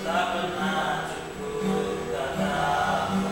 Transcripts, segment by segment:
Tak pernah cukup katamu.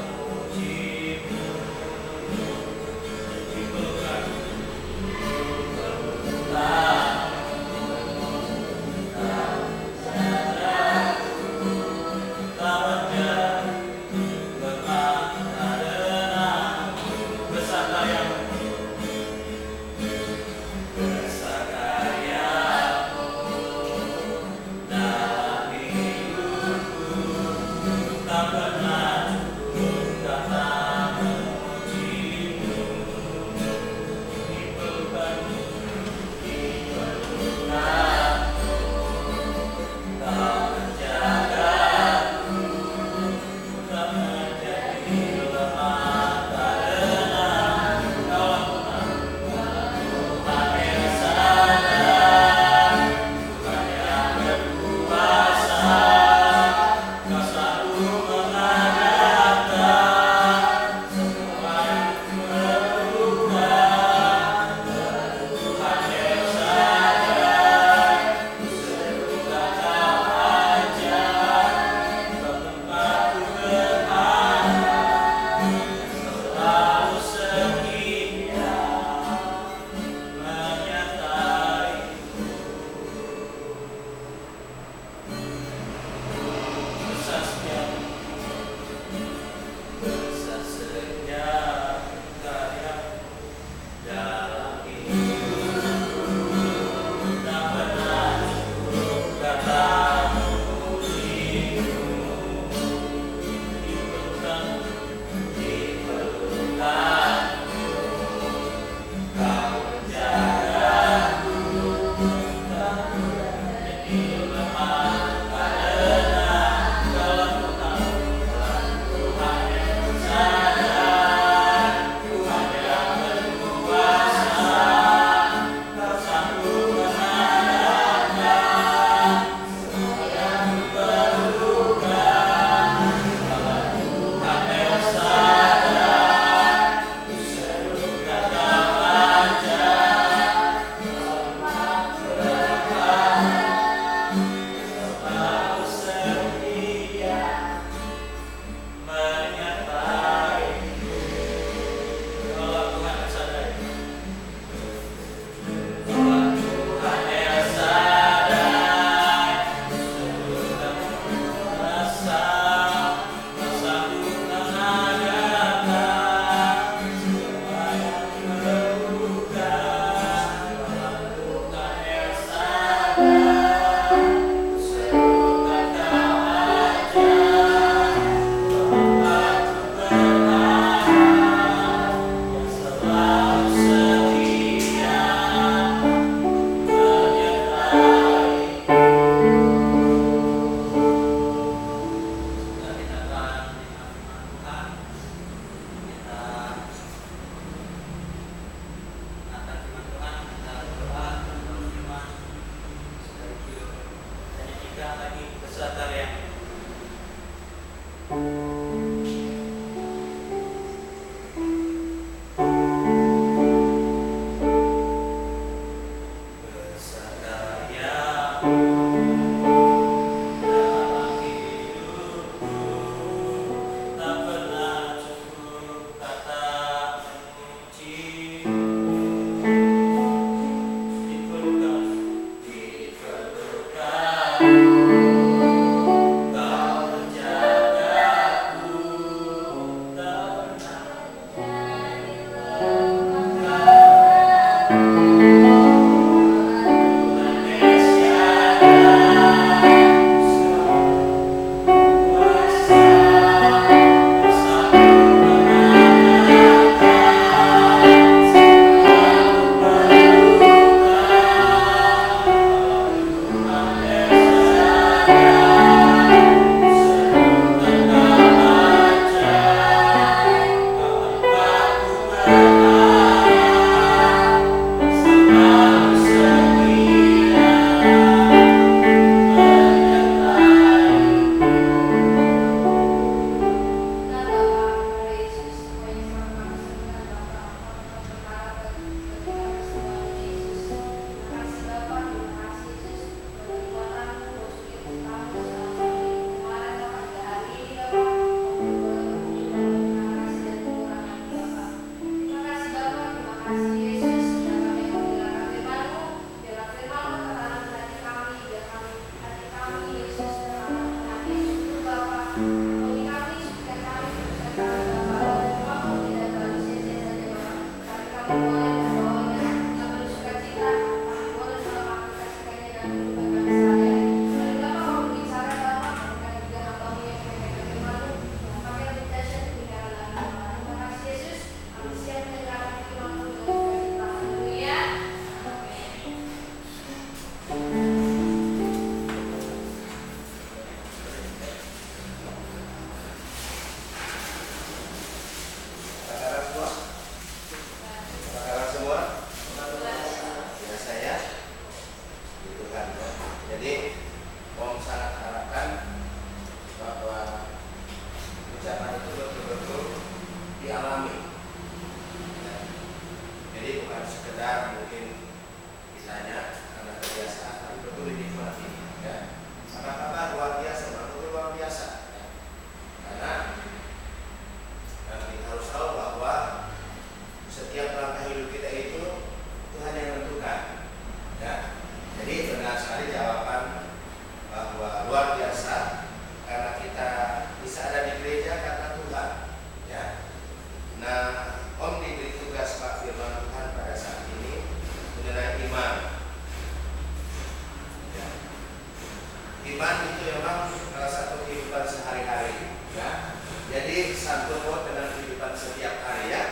berbuat dengan kehidupan setiap hari ya.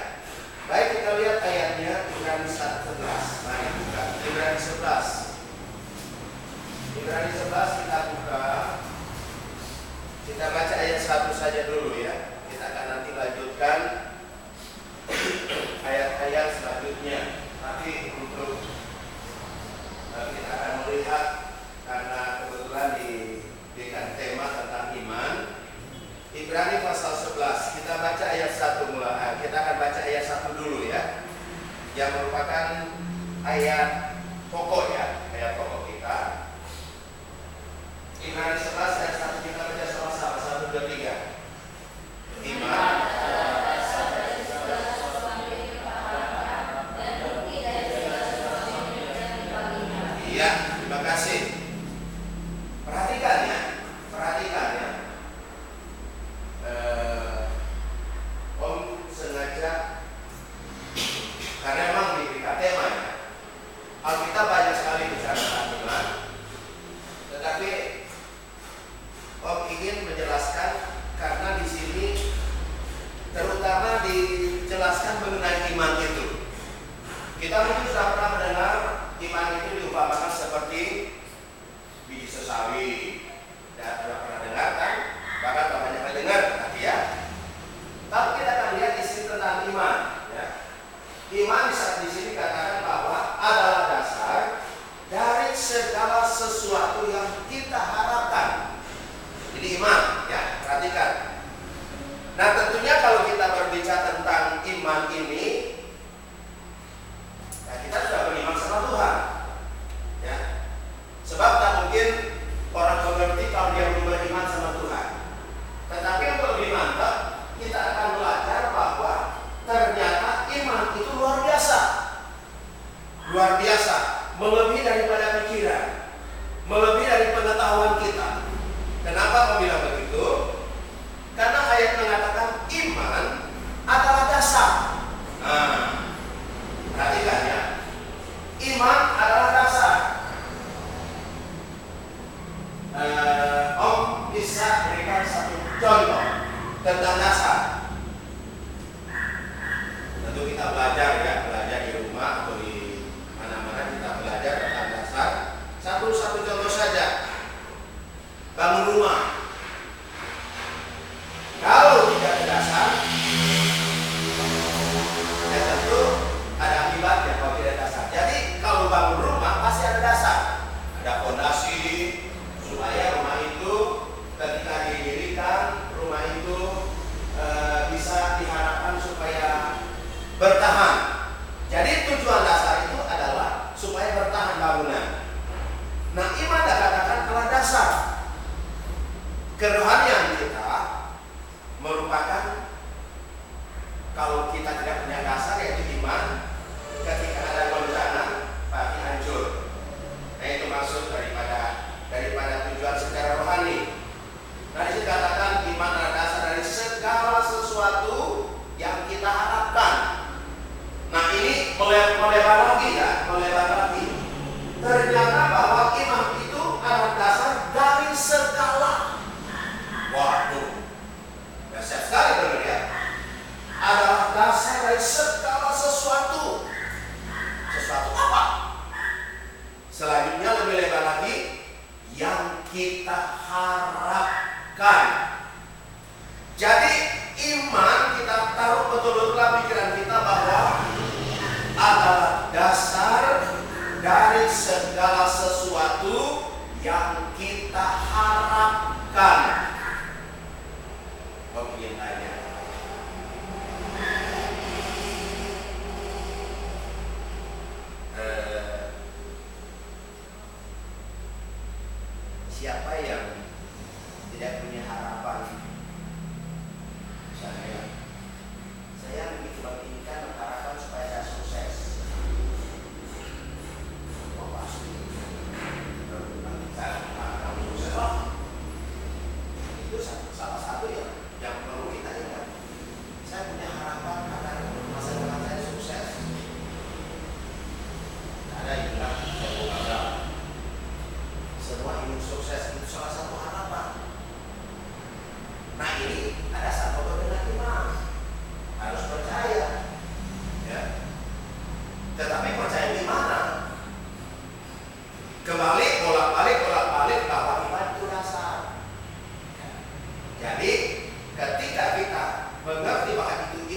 Baik, kita lihat ayatnya Ibrani 11. Mari buka Ibrani 11. Ibrani 11 kita buka. Kita baca ayat 1 saja dulu ya. Kita akan nanti lanjutkan ayat-ayat selanjutnya. Tapi untuk kita akan melihat karena kebetulan diberikan tema tentang iman. Ibrani pasal 11. Kita baca ayat 1 mulai. Kita akan baca ayat 1 dulu ya. Yang merupakan ayat pokok ya, ayat pokok kita. Ibrani 11 ayat 1 kita baca sama-sama. 1, 2, 3. Iman. Iya, terima kasih. Perhatikan ya. Om sengaja karena memang diberikan tema ya. Alkitab banyak sekali bicara tentang iman, tetapi Om ingin menjelaskan karena di sini terutama dijelaskan mengenai iman itu. Kita mungkin sudah pernah mendengar iman itu diumpamakan seperti biji sesawi. Dan sudah pernah dengar kan? Bahkan banyak yang dengar tadi ya. Tapi kita akan lihat di sini tentang iman. Ya. Iman di sini katakan bahwa adalah dasar dari segala sesuatu yang kita harapkan. Jadi iman, ya perhatikan. Nah tentunya kalau kita berbicara tentang iman ini, nah kita sudah beriman sama Tuhan. Ya. Sebab tak mungkin orang mengerti kalau dia belum beriman sama Tuhan. Tetapi untuk lebih mantap, kita akan belajar bahwa ternyata iman itu luar biasa. Luar biasa, melebihi daripada pikiran, melebihi dari pengetahuan kita. Kenapa aku bilang begitu? Karena ayat mengatakan iman adalah dasar. Nah, perhatikan ya. Iman adalah dasar. Om bisa berikan satu contoh tentang dasar. Tentu kita belajar ya, belajar di rumah atau di mana-mana kita belajar tentang dasar. Satu contoh saja. Bangun rumah. Kalau tidak ada dasar, ya tentu ada akibatnya kalau tidak ada dasar. Jadi kalau bangun rumah pasti ada dasar. Ada fondasi supaya rumah itu ketika didirikan, rumah itu bisa diharapkan supaya bertahan. Jadi tujuan dasar itu adalah supaya bertahan bangunan. Nah, iman dikatakan adalah dasar. Kerohanian kita merupakan kalau kita tidak punya dasar yaitu iman, ketika ada bencana pasti hancur. Nah itu maksud daripada tujuan secara rohani. Nah disitu katakan iman adalah dasar dari segala sesuatu yang kita harapkan. Nah ini melebar lagi ya, melebar lagi. Ternyata bahwa iman itu adalah dasar dari segala. Waduh, dahsyat sekali benar ya. Adalah dasar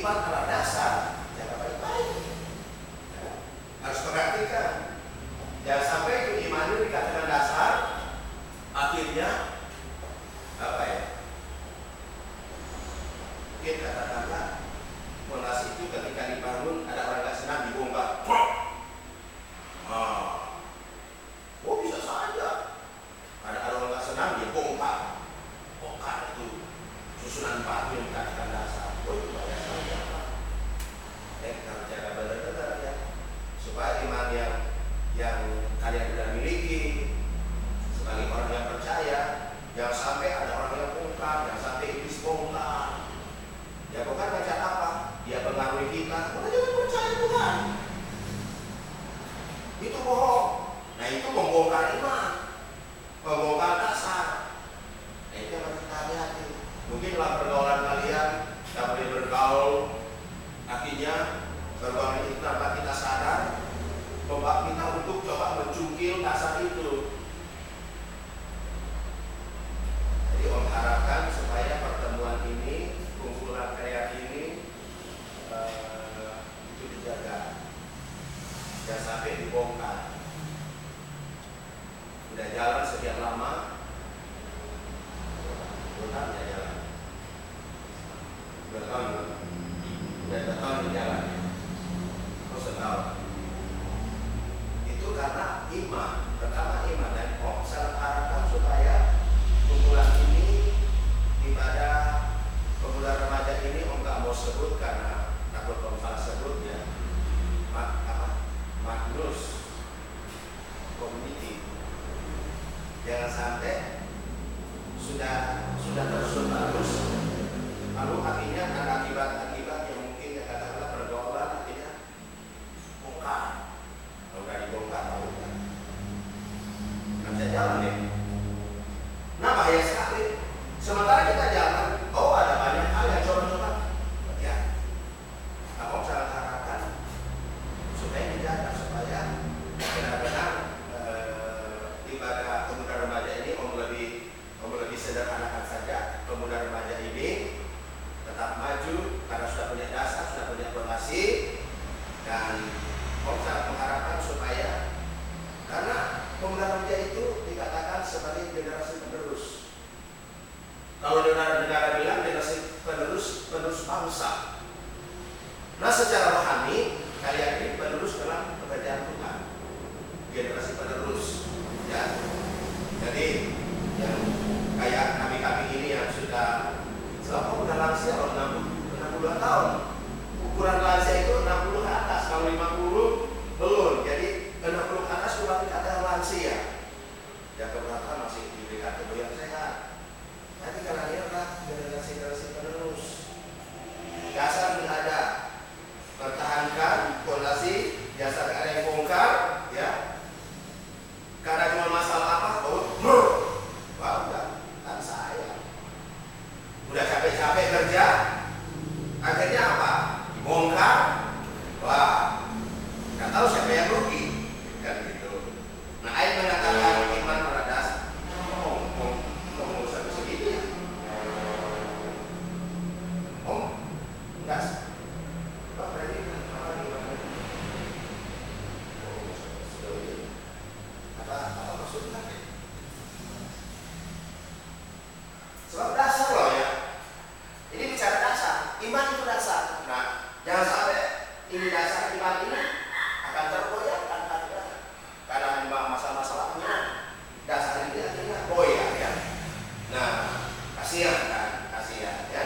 iman adalah dasar, jaga baik-baik. Ya, harus perhatikan. Jangan sampai itu iman itu dikatakan dasar, akhirnya apa ya? Mungkin katakanlah fondasi itu ketika dibangun ada orang nggak senang dibongkar. Oh bisa saja. Ada orang nggak senang dibongkar. Bongkar itu susunan batu yang dikatakan dasar. Oh itu banyak saja. Kalau jaga benar-benar ya, supaya iman yang kalian sudah miliki sebagai orang yang percaya, jangan sampai ada orang yang bongkar, jangan sampai iblis bongkar. Ya bongkar macam apa? Dia pengaruhi kita. Kita jangan percaya Tuhan. Itu bohong. Nah itu membongkar iman, membongkar dasar. Nah itu yang harus kita hati-hati. Mungkin dalam pergaulan kalian kita boleh bergaul, akhirnya pergaulan itu tanpa kita sadar membuat kita untuk coba mencungkil dasar itu. Jadi Om harapkan supaya pertemuan ini, kumpulan karya ini itu dijaga, jangan sampai dibongkar. Udah jalan sekian lama, belum jalan. Udah tahun di jalan, terus setahun. Itu karena iman, pertama iman, dan saya harapkan supaya kumpulan ini ibadah pemuda remaja ini Om nggak mau sebut karena takut Om salah sebut ya. Magnus Community. Jangan sampai sudah terus lalu akhirnya ada akibat-akibat yang mungkin ya katakanlah pergaulan akhirnya bongkar. Kalau nggak dibongkar tahu kan nggak bisa jalan deh. Nah bahaya sekali. Sementara kita jalan, oh ada banyak hal yang coba-coba. Ya, aku sangat harapkan supaya dijaga supaya benar-benar ibadah pemuda remaja ini Om lebih sederhanakan saja. Pemuda remaja ini tetap maju karena sudah punya dasar, sudah punya fondasi, dan Om sangat mengharapkan supaya karena pemuda remaja itu dikatakan sebagai generasi penerus. Kalau negara bilang generasi penerus bangsa. Nah secara rohani kalian ini penerus dalam pekerjaan Tuhan, generasi penerus ya. Jadi yang kayak kami ini yang sudah selama udah lansia 62 tahun, ukuran lansia itu 60 ke atas, kalau 50 belum. Jadi 60 ke atas kurang dikatakan lansia. Yang keberatan masih diberikan tubuh yang sehat. Nanti kalian adalah generasi penerus. Dasar tidak ada, pertahankan fondasi, dasar ada yang bongkar, ya. Karena cuma masalah apa? Wah udah, kan saya udah capek-capek kerja, akhirnya apa? Dibongkar. Wah, nggak tahu siapa yang rugi, kan gitu. Nah, ayat mengatakan iman beradas. Sampai segitu ya? Enggak. Apa maksudnya? Sebab dasar loh ya. Ini bicara dasar. Iman itu dasar. Nah, jangan sampai ini dasar iman ini akan tergoyahkan karena masalah-masalahnya. Dasar ini akhirnya goyah ya. Nah, kasihan ya.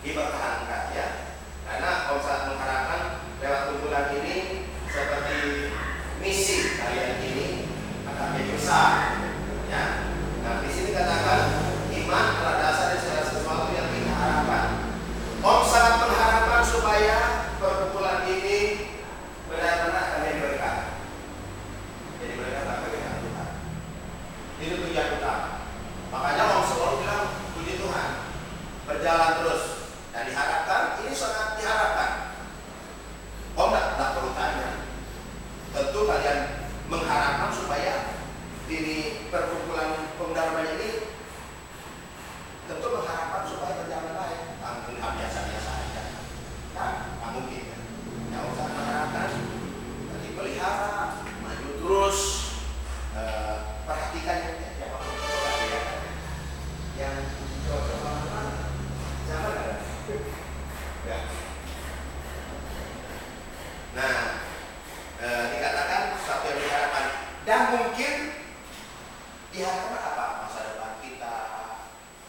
Dipertahankan ya. Karena Om sangat mengharapkan lewat kumpulan ini seperti misi kalian ini akan menjadi besar ya. Nah, di sini katakan iman adalah dasar dari segala sesuatu yang kita harapkan. Om sangat mengharapkan supaya perkumpulan ini Ya. Nah, dikatakan sesuatu yang diharapkan, dan mungkin diharapkan apa? Masa depan kita,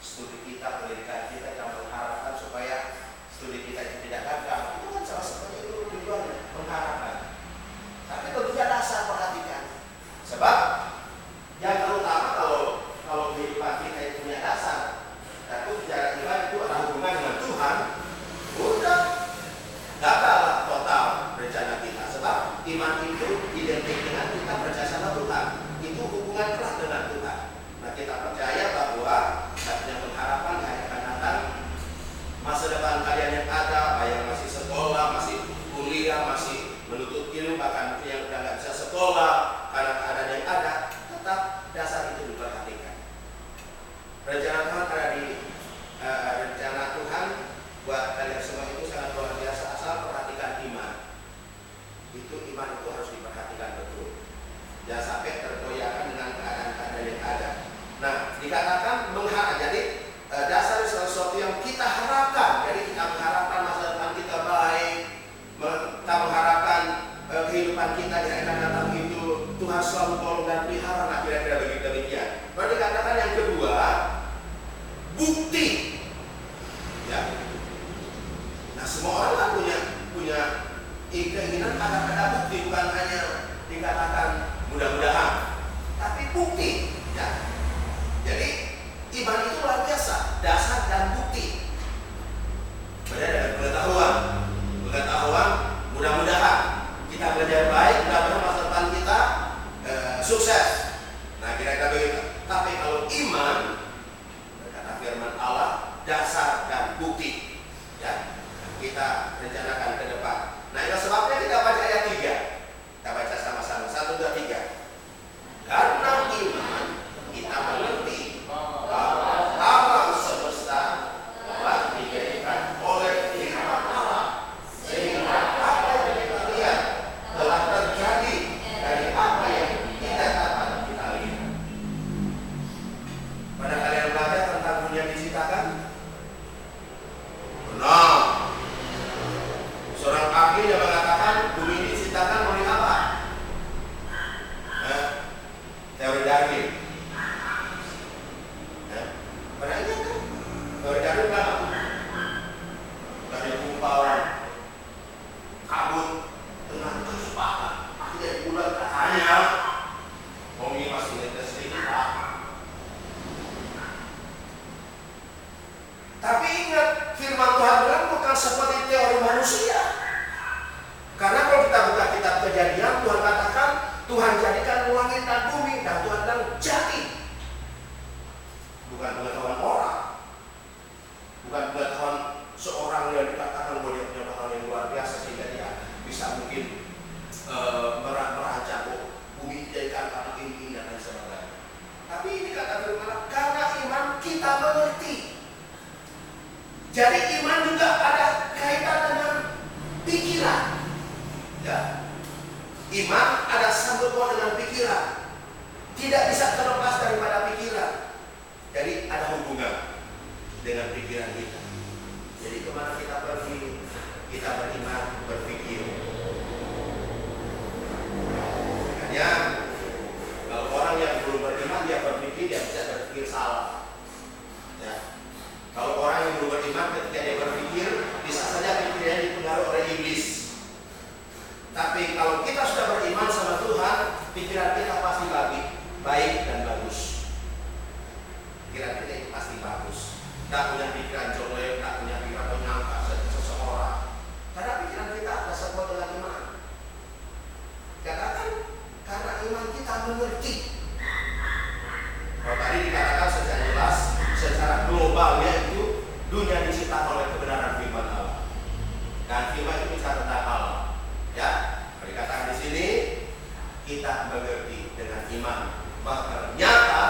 studi kita, pendidikan kita, yang mengharapkan supaya studi kita itu tidak gagal. Itu kan salah satunya itu tujuannya, mengharapkan. Tapi tentunya dasar perhatikan. Sebab yang terutama kalau kehidupan kita itu punya dasar, dan itu bicara iman itu ada hubungan dengan Tuhan, udah gagal total rencana kita. Sebab iman itu identik dengan kita percaya sama Tuhan. Itu hubungan erat dengan Tuhan. Nah, kita percaya bahwa kita punya pengharapan yang akan datang. Masa depan kalian yang ada, yang masih sekolah, masih kuliah, masih menuntut ilmu, bahkan yang udah nggak bisa sekolah karena keadaan yang ada, tetap dasar itu diperhatikan. Rencana Tuhan ada di rencana Tuhan buat kalian semua itu sangat luar biasa. Asal perhatikan iman. Itu iman itu harus diperhatikan betul. Jangan sampai tergoyahkan dengan keadaan-keadaan yang ada. Nah, dikatakan mengharap. Jadi dasar sesuatu yang kita harapkan. Jadi kita mengharapkan masa depan kita baik. Kita mengharapkan kehidupan kita yang akan datang itu Tuhan selalu tolong dan pelihara. Nah, kira-kira begitu demikian. Baru dikatakan yang kedua, bukti. Ya. Nah, semua orang kan punya keinginan akan ada bukti, bukan hanya dikatakan mudah-mudahan, tapi bukti. Ya. Jadi iman itu luar biasa, dasar dan bukti. Beda dengan pengetahuan. Pengetahuan mudah-mudahan kita belajar baik, mudah-mudahan masa depan kita sukses. Nah, kira-kira begitu. Tapi kalau iman, berkata firman Allah, dasar dan bukti. Ya, kita rencanakan ke depan. Nah, itu sebabnya kita baca ayat 3. Kita baca sama-sama. 1, 2, 3. Karena iman kita mengerti bahwa alam semesta telah dijadikan oleh firman Allah, sehingga apa yang kita lihat telah terjadi dari apa yang tidak dapat kita lihat. Pada kalian belajar tentang dunia diciptakan? Benar. Seorang ahli yang mengatakan bumi ini diciptakan oleh apa? Teori Darwin. Pada ingat kan? Teori Darwin kan apa? Dari gumpalan kabut dengan kecepatan akhirnya bulan katanya. Bumi masih ada sedikit Pak. Tapi ingat, firman Tuhan bilang bukan seperti teori manusia. Karena kalau kita buka kitab Kejadian, Tuhan katakan Tuhan jadikan langit dan bumi, dan Tuhan bilang jadi. Bukan pengetahuan orang, bukan pengetahuan seorang yang dikatakan bahwa dia punya pengetahuan yang luar biasa sehingga dia bisa mungkin merancang bumi dijadikan karena ini dan lain sebagainya. Tapi ini kata firman, karena iman kita mengerti. Jadi iman juga ada kaitan dengan pikiran. Ya. Iman ada sangkut paut dengan pikiran. Tidak bisa terlepas daripada pikiran. Jadi ada hubungan dengan pikiran kita. Jadi kemana kita pergi, kita beriman berpikir. Makanya kalau orang yang belum beriman dia berpikir, dia bisa berpikir salah. Ya. Kalau orang yang belum beriman ketika dia berpikir, bisa saja pikirannya dipengaruhi oleh iblis. Tapi kalau kita sudah beriman sama Tuhan, pikiran kita pasti baik dan bagus. Pikiran kita itu pasti bagus. Tak punya pikiran jelek, tak punya pikiran penyangka seseorang. Karena pikiran kita ada sebut dengan iman. Katakan karena iman kita mengerti. Kalau tadi dikatakan secara jelas, secara globalnya itu dunia diciptakan oleh kebenaran firman Allah. Dan firman itu bicara tentang Allah. Ya, dikatakan di sini kita mengerti dengan iman bahwa ternyata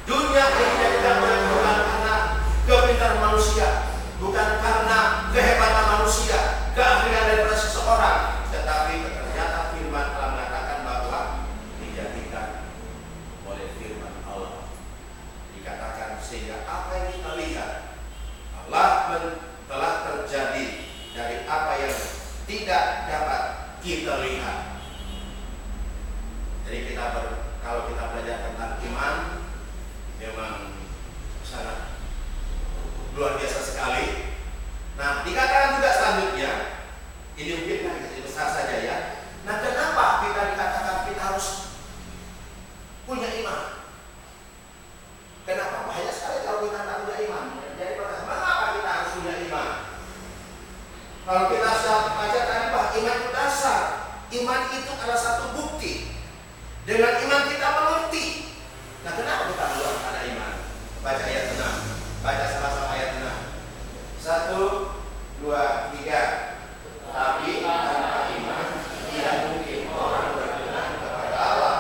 dunia ini dijadikan oleh Tuhan karena kepintaran manusia, bukan karena kehebatan manusia, keahlian daripada seseorang, tetapi ternyata firman telah mengatakan bahwa dijadikan oleh firman Allah. Dikatakan sehingga apa yang kita lihat Allah telah terjadi tidak dapat kita lihat. Jadi kalau kita belajar tentang iman, memang sangat luar biasa sekali. Nah, dikatakan juga selanjutnya, ini mungkin kan besar saja ya. Nah, kenapa kita dikatakan kita harus punya iman? Kenapa? Bahaya sekali kalau kita tidak punya iman. Jadi mengapa kita harus punya iman? Kalau kita sudah baca tadi bahwa iman itu dasar. Iman itu adalah satu bukti. Dengan iman kita mengerti. Nah, kenapa kita perlu ada iman? Baca ayat 6. Baca sama-sama ayat 6. 1, 2, 3. Tapi tanpa iman tidak mungkin orang berkenan kepada Allah.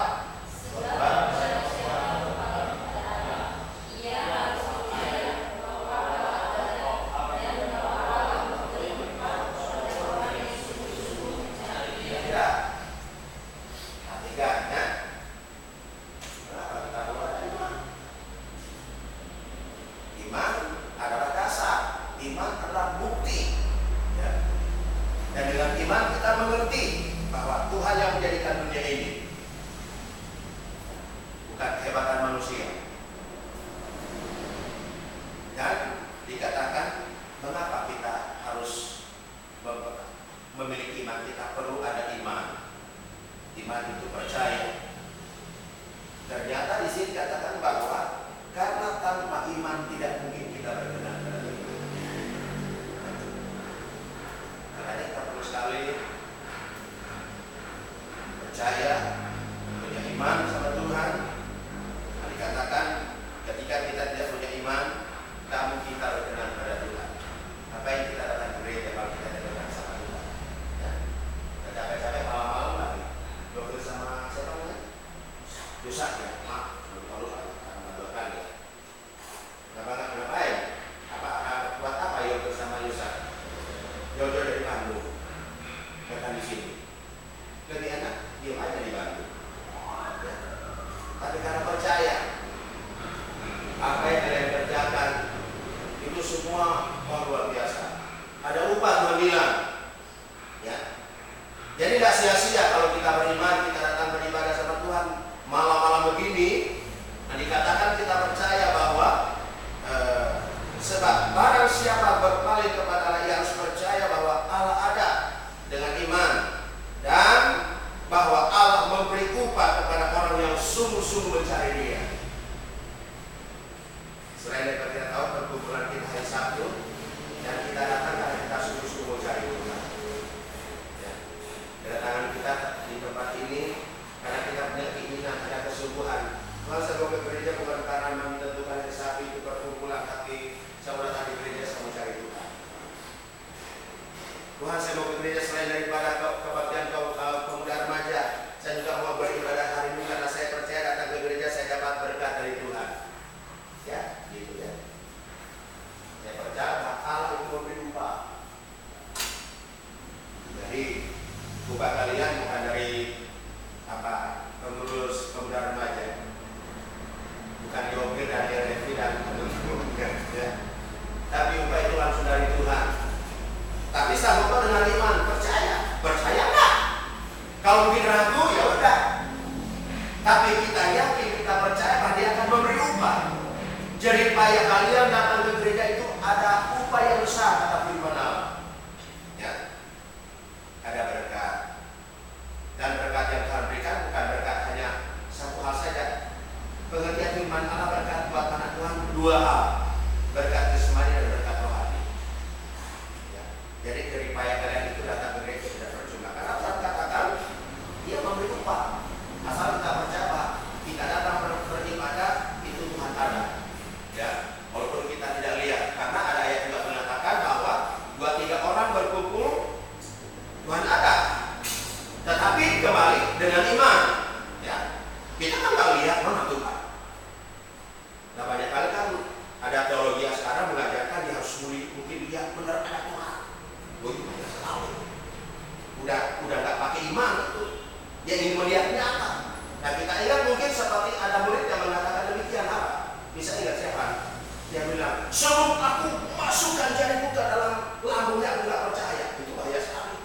Sebelum aku masukkan jarimu ke dalam lambungnya, aku nggak percaya. Itu bahaya sekali.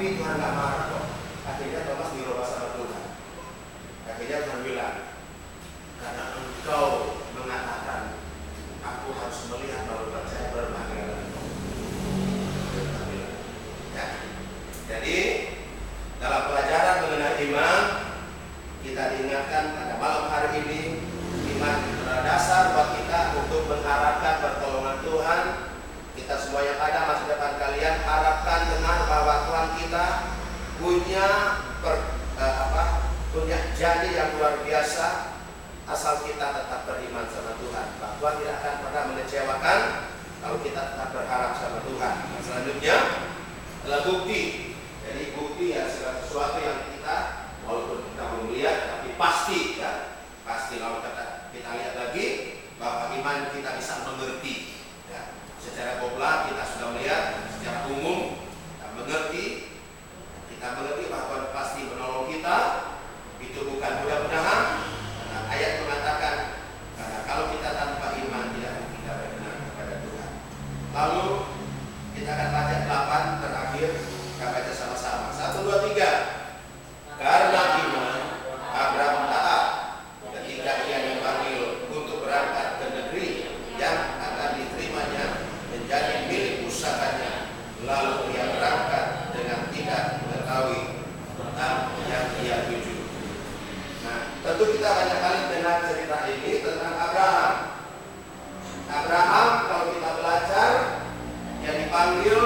Tapi Tuhan nggak marah kok. Akhirnya Thomas dirubah sama Tuhan. Akhirnya Tuhan bilang, karena engkau mengatakan aku harus melihat baru percaya, berbahagialah engkau. Ya. Jadi dalam pelajaran mengenai iman, kita diingatkan pada malam hari ini, iman adalah dasar buat kita untuk mengharapkan pertolongan Tuhan. Kita semua yang ada masa depan kalian harapkan dengar bahwa Tuhan kita punya punya janji yang luar biasa asal kita tetap beriman sama Tuhan. Bahwa Tuhan tidak akan pernah mengecewakan kalau kita tetap berharap sama Tuhan. Nah, selanjutnya adalah bukti. Jadi bukti ya segala sesuatu yang kita walaupun kita belum lihat tapi pasti ya, pasti kalau kita lihat lagi bahwa iman kita bisa mengerti ya. Secara global kita sudah melihat, secara umum kita mengerti bahwa Tuhan pasti menolong kita. Itu bukan mudah-mudahan, karena ayat mengatakan karena kalau kita tanpa iman tidak akan kita berkenan kepada Tuhan. Lalu kita akan baca 8 terakhir, kita baca sama-sama. 1, 2, 3. Karena iman Abraham taat ketika ia dipanggil untuk berangkat ke negeri yang akan diterimanya menjadi milik usahanya. Lalu ia berangkat dengan tidak mengetahui tentang yang ia tuju. Nah, tentu kita banyak kali dengar cerita ini tentang Abraham. Abraham kalau kita belajar yang dipanggil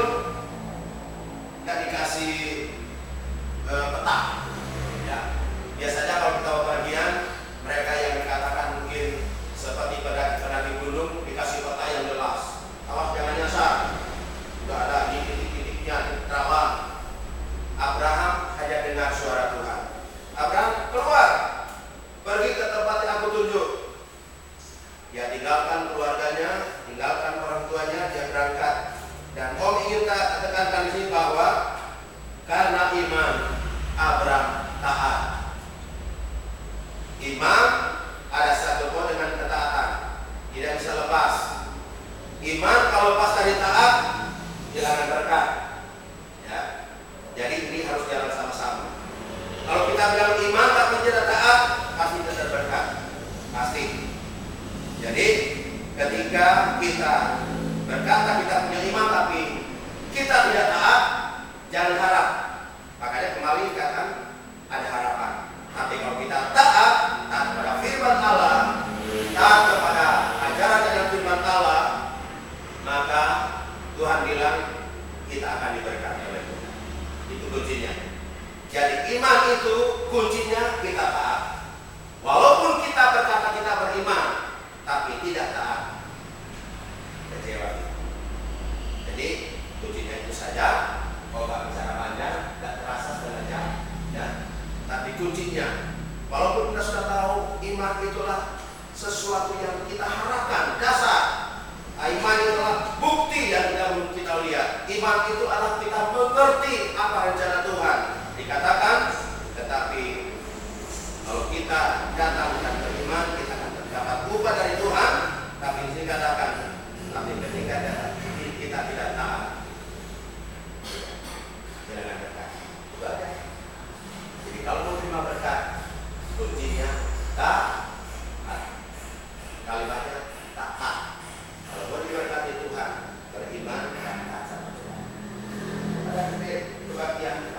dan dikasih peta. Ya. Biasanya kalau kita bagian mereka yang dikatakan mungkin seperti pendaki gunung dikasih peta yang jelas. Awas jangan nyasar. Sudah ada titik-titiknya rawan. Abraham hanya dengar suara Tuhan. Abraham keluar, pergi ke tempat yang aku tunjuk. Dia tinggalkan keluarganya, tinggalkan orang tuanya, dia berangkat. Dan Om ingin tekankan di sini bahwa karena iman Abraham taat. Iman ada satu poin dengan ketaatan, tidak bisa lepas. Iman kalau lepas dari taat, hilangkan berkat. Ya, jadi ini harus jalan sama-sama. Kalau kita bilang iman tapi tidak taat, pasti tidak berkat. Pasti. Jadi ketika kita berkata kita punya iman tapi kita tidak taat, jangan harap. Makanya kembali dikatakan ada harapan. Tapi kalau kita taat kepada firman Allah, taat kepada ajaran dan firman Allah, maka Tuhan bilang kita akan diberkati oleh Tuhan. Itu kuncinya. Jadi iman itu kuncinya kita taat. Walaupun kita berkata kita beriman, tapi tidak taat, kecewa. Jadi kuncinya itu saja. Kalau nggak bicara panjang, nggak terasa setengah jam. Ya. Tapi kuncinya, walaupun kita sudah tahu iman itulah sesuatu yang kita harapkan, dasar. Iman itulah bukti yang kita lihat. Iman itu adalah kita mengerti apa rencana Tuhan. Dikatakan, tetapi kalau kita datang dan beriman, kita akan mendapat upah dari Tuhan. Tapi ini dikatakan, tapi ketika kita tidak taat, jangan berkat. Itu aja. Jadi kalau mau terima berkat, kuncinya taat. Kalimatnya taat. Kalau mau diberkati Tuhan, beriman dan taat sama Tuhan. Ada kebahagiaan.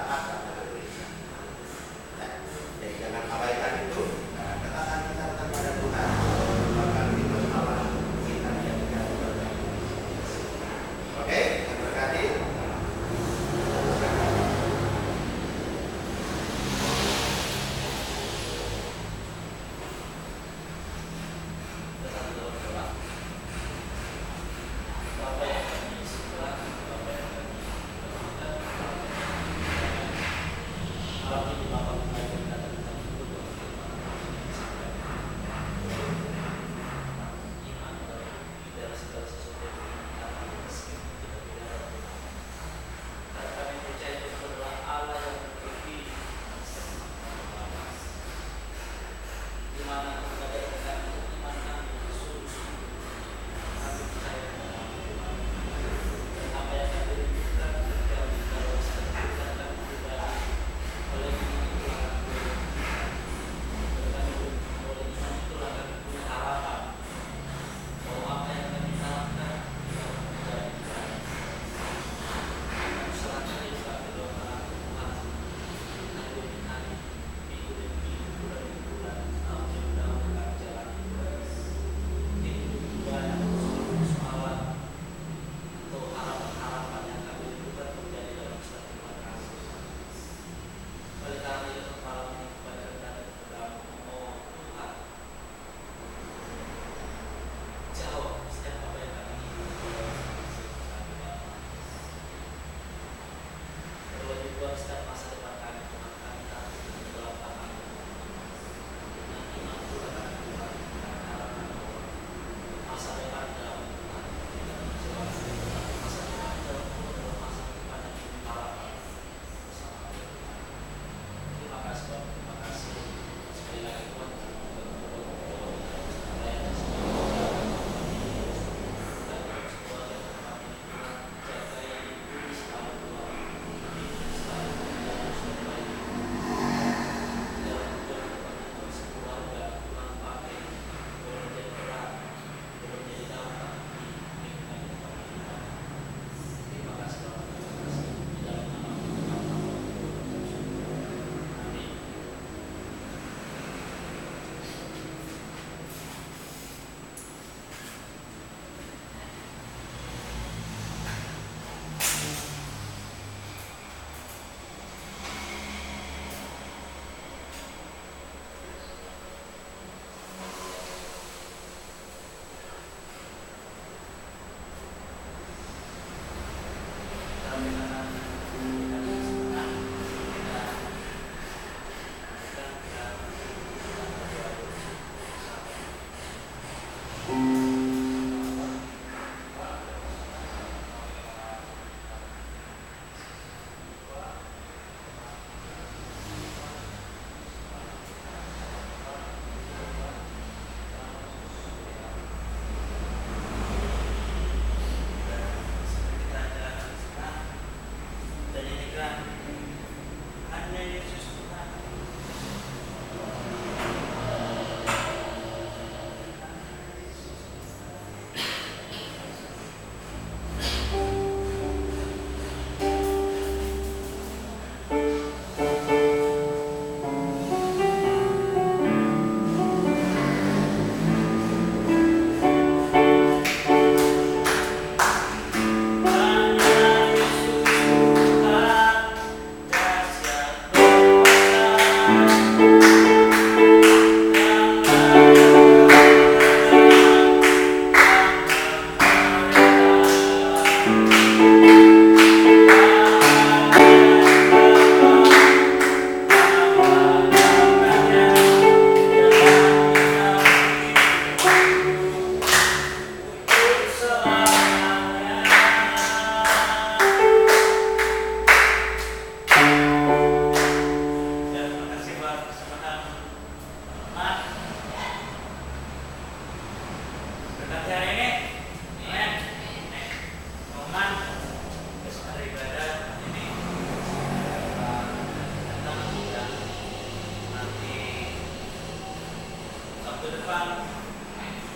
depan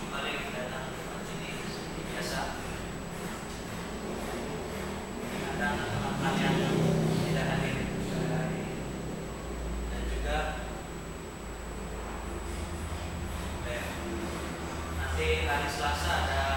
mari datang ke tempat ini seperti biasa. Kadang teman-teman yang tidak hadir dan juga nanti hari Selasa ada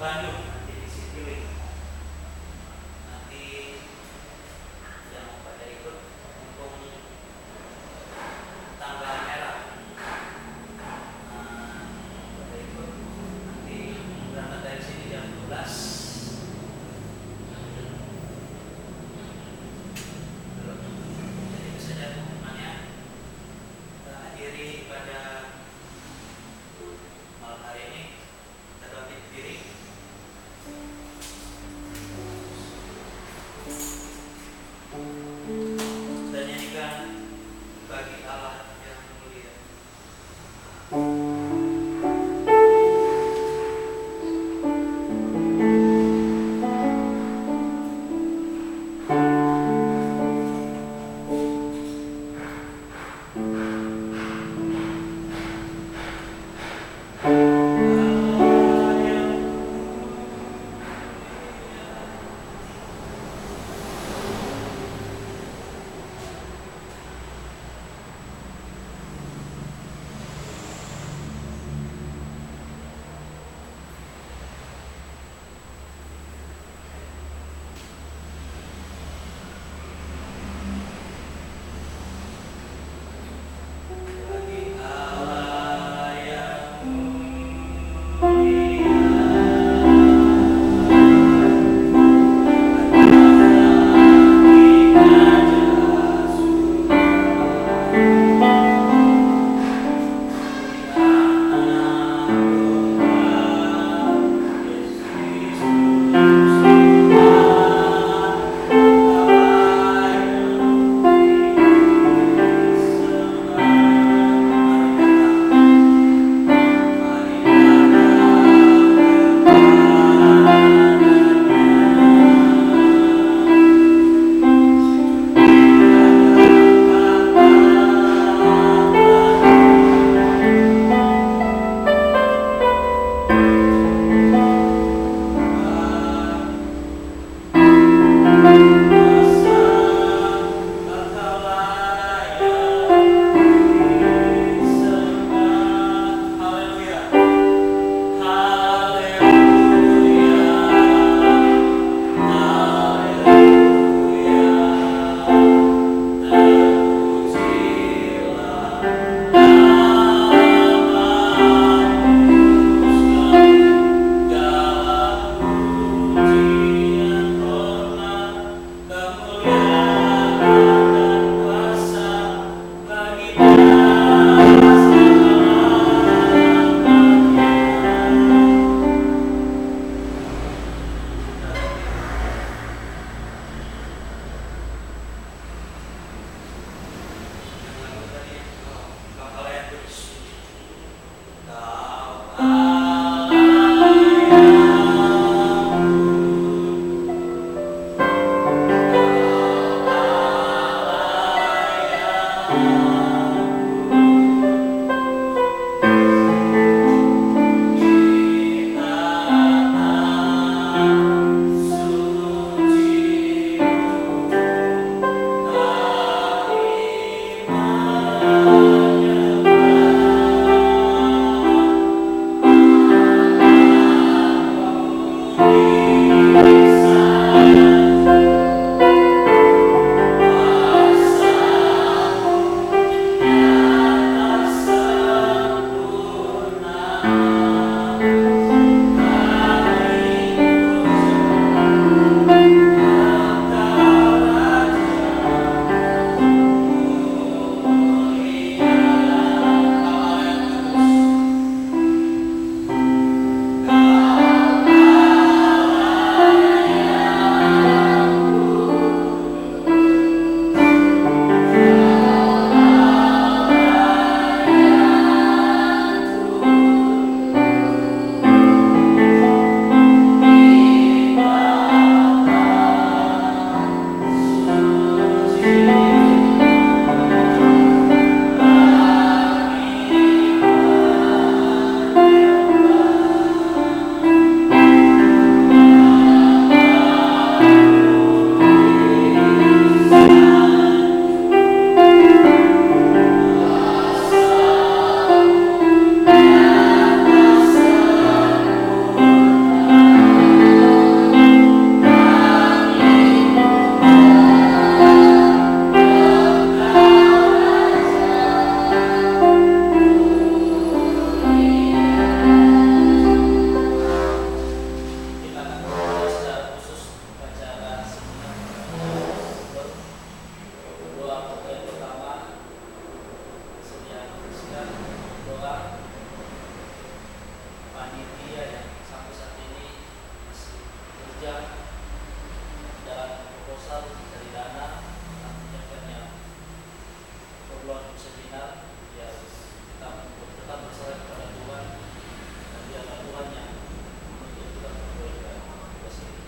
Bandung nanti di Citylink. Nanti yang mau pada ikut untuk tanggal merah pada ikut nanti berangkat dari sini jam 12. Jadi bisa saja teman-temannya kita akhiri pada malam hari ini. Kita bangkit diri. kerja dalam proposal dari dana menyiapkannya keperluan seminar ya kita tetap berserah kepada Tuhan dan biarlah Tuhan yang menuntut kita berdoa tugas ini.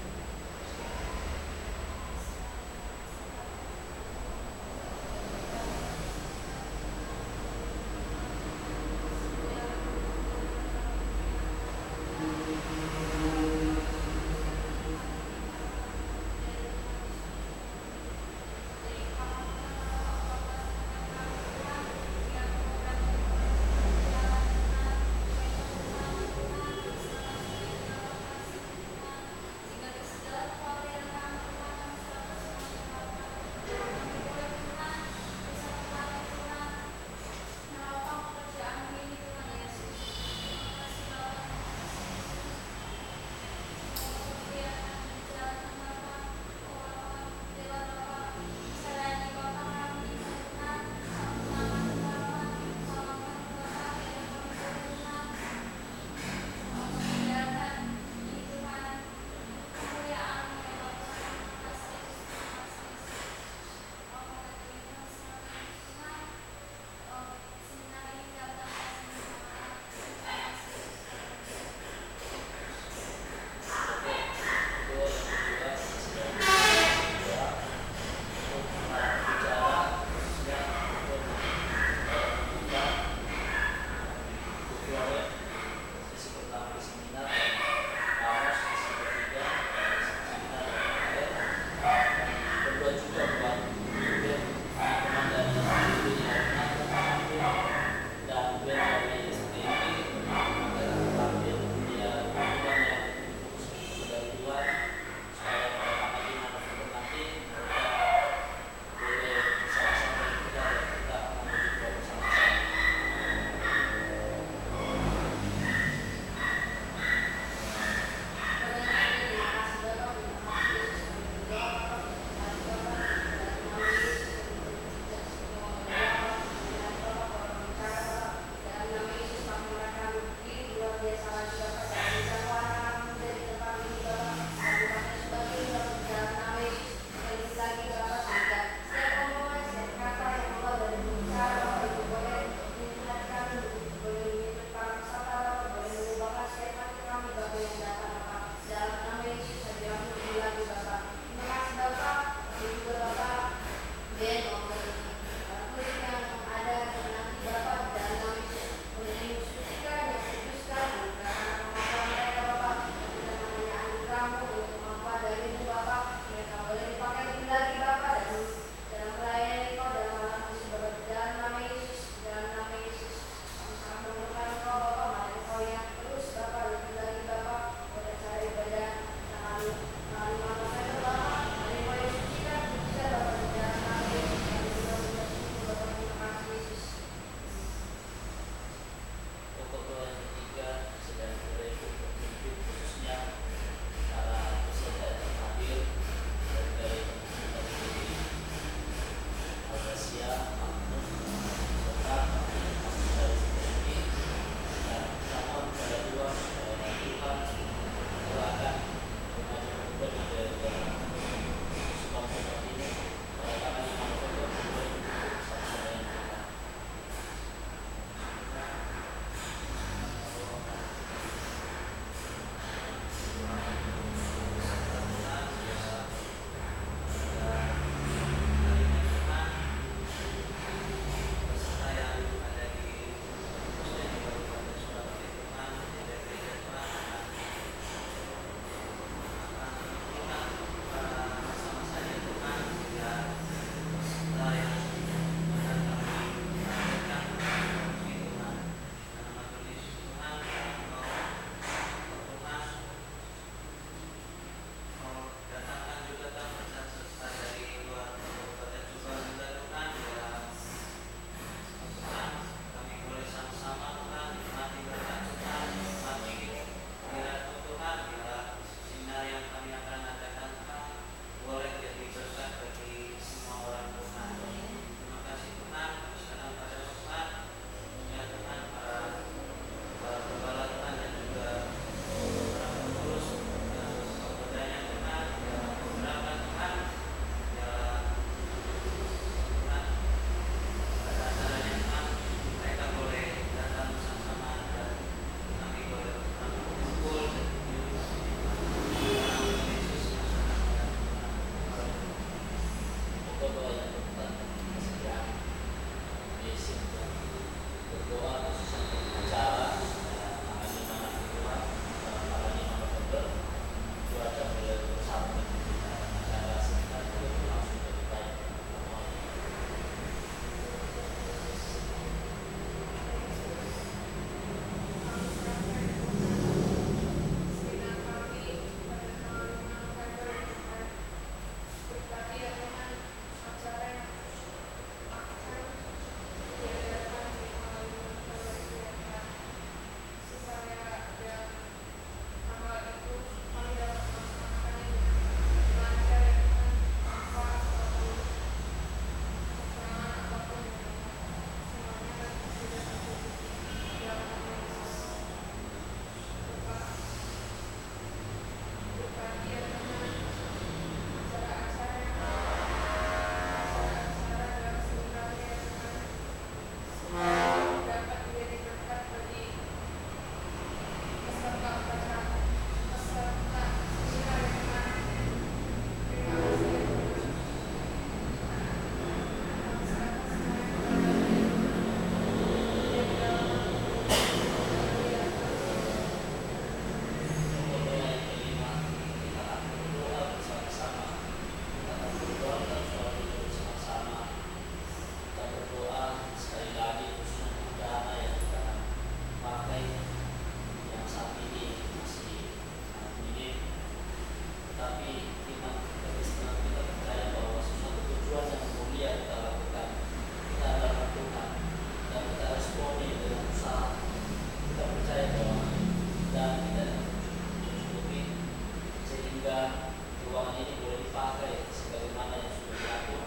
ruangan ini boleh dipakai sebagaimana yang sudah diatur,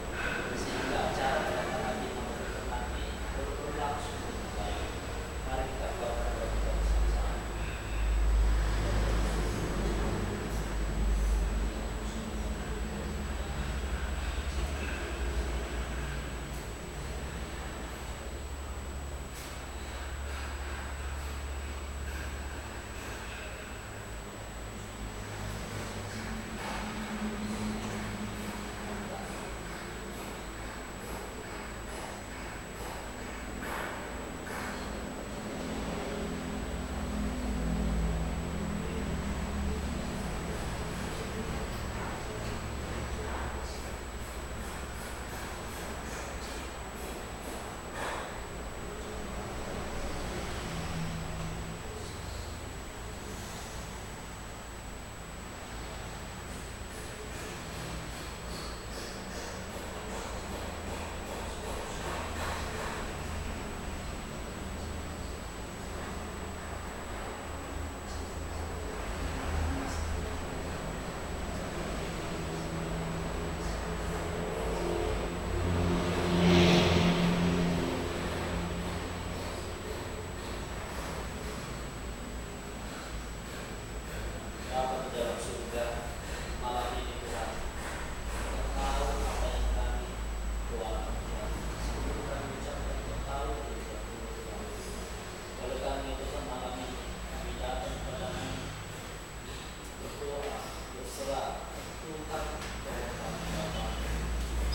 sehingga acara kedatangan di malam nanti berlangsung dengan baik. Mari kita doakan kita bersama-sama. Bapa di dalam surga, malam ini Tuhan, Engkau tahu apa yang kami doakan Tuhan. Sebelum kami ucapkan Engkau tahu Tuhan. Oleh karena itu Tuhan, malam ini kami datang kepadamu berdoa, berserah Tuhan kepada kami Bapa.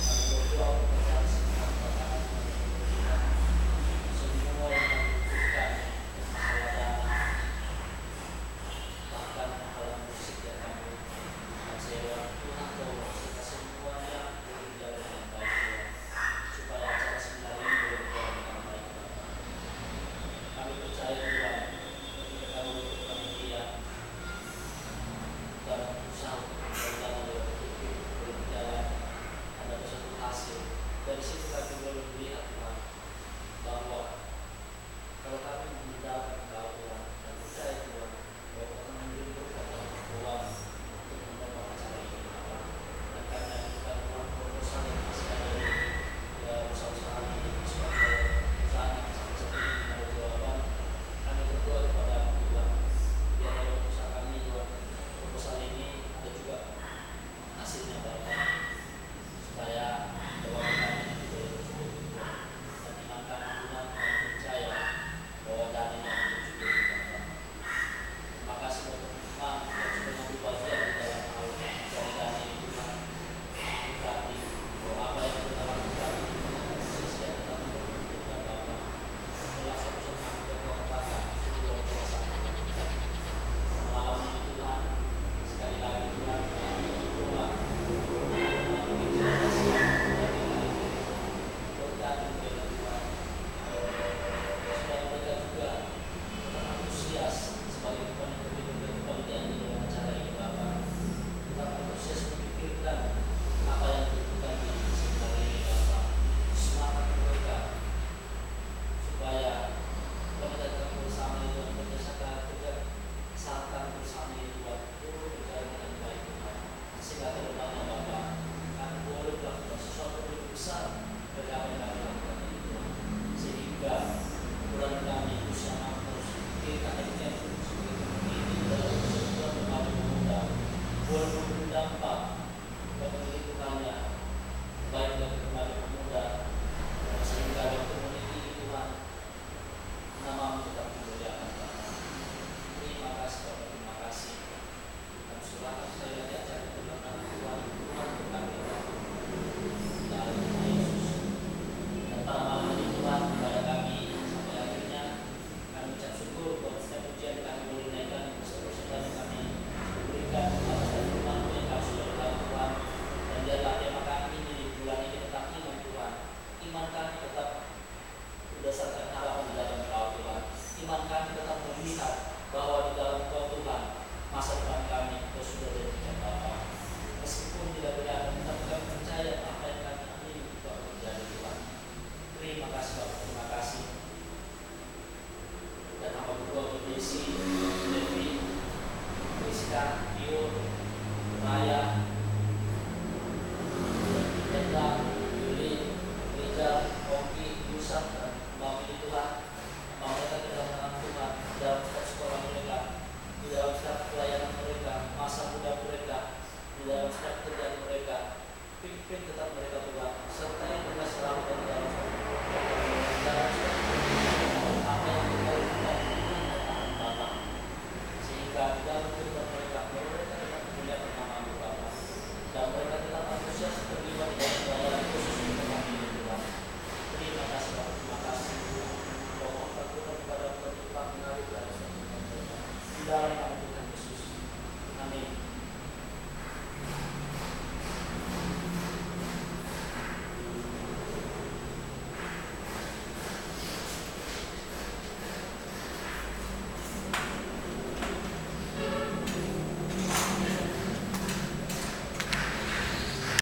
Kami berdoa kepada semua perkataan Tuhan, semua yang membutuhkan masalah dana, bahkan masalah musik yang kami sewa. Tuhan tolong kita semuanya boleh berjalan dengan baik Tuhan, supaya acara seminar ini boleh berjalan dengan baik Bapa. Kami percaya Tuhan, ketika kami untuk panitia dan usaha untuk berjalan lewat itu boleh berjalan, ada suatu hasil. Dari situ kami boleh melihat Tuhan, bahwa kalau kami meninggalkan Engkau Tuhan, dan percaya Tuhan bahwa kami merindukan Tuhan untuk mendapat acara ini Bapa. Dan kami ajukan Tuhan proposal yang masih ada di usaha-usaha ini, supaya usaha yang sampai saat ini ada jawaban. Kami berdoa kepada Tuhan, biar dalam usaha kami Tuhan, proposal ini ada juga hasilnya Bapa, supaya doa kami ini boleh tercukup Tuhan. Dan iman kami Tuhan, kami percaya bahwa dana yang tercukup Bapa. Terima kasih buat teman-teman yang sudah mengambil bagian di dalam hal dari dana ini Tuhan. Berarti bahwa apa yang kita lakukan sesuai dengan Tuhan Bapa. Adalah satu-satu kami berdoa luar biasa Tuhan. Malam ini Tuhan, sekali lagi Tuhan, kami berdoa berkati mereka Tuhan, supaya mereka juga tetap antusias sebagai kepanitiaan di dalam acara ini Bapa. Tetap antusias memikirkan apa yang dibutuhkan di seminar ini Bapa. Semangat mereka supaya mereka tetap bersama itu dan berdasarkan kerjasama bersama itu Tuhan, boleh berjalan dengan baik Tuhan. Sehingga ke depannya Bapa, kami boleh melakukan sesuatu yang lebih besar dari apa yang kami lakukan ini Tuhan. Sehingga ukuran kami usia terus kita akan ini dalam sebuah remaja pemuda boleh memberi dampak bagi lingkungannya, baik bagi remaja pemuda, sehingga dalam komuniti ini Tuhan, nama tetap dimuliakan Bapa. Terima kasih Bapak, terima kasih. Kami serahkan sekali lagi acara kedatangan Tuhan, Tuhan berkati Bapa. Dalam nama Yesus. Dan pada malam ini Tuhan, kepada kami sampai akhirnya kami ucap syukur buat setiap ujian yang kami boleh naikkan, beserta yang kami berikan atas firman yang kami sudah tahu Tuhan. Dan biarlah tema kami di bulan ini tentang iman Tuhan. Iman kami tetap berdasarkan harapan di dalam Engkau Tuhan. Iman kami tetap melihat bahwa di dalam Engkau Tuhan, masa depan kami Engkau sudah jadikan Bapa. Meskipun tidak kelihatan, tetapi kami percaya apa yang kami amini itu akan terjadi Tuhan. Terima kasih Bapak, terima kasih. Dan apa berdua Desi, Devi, Rizka, Tio, Raya, sudah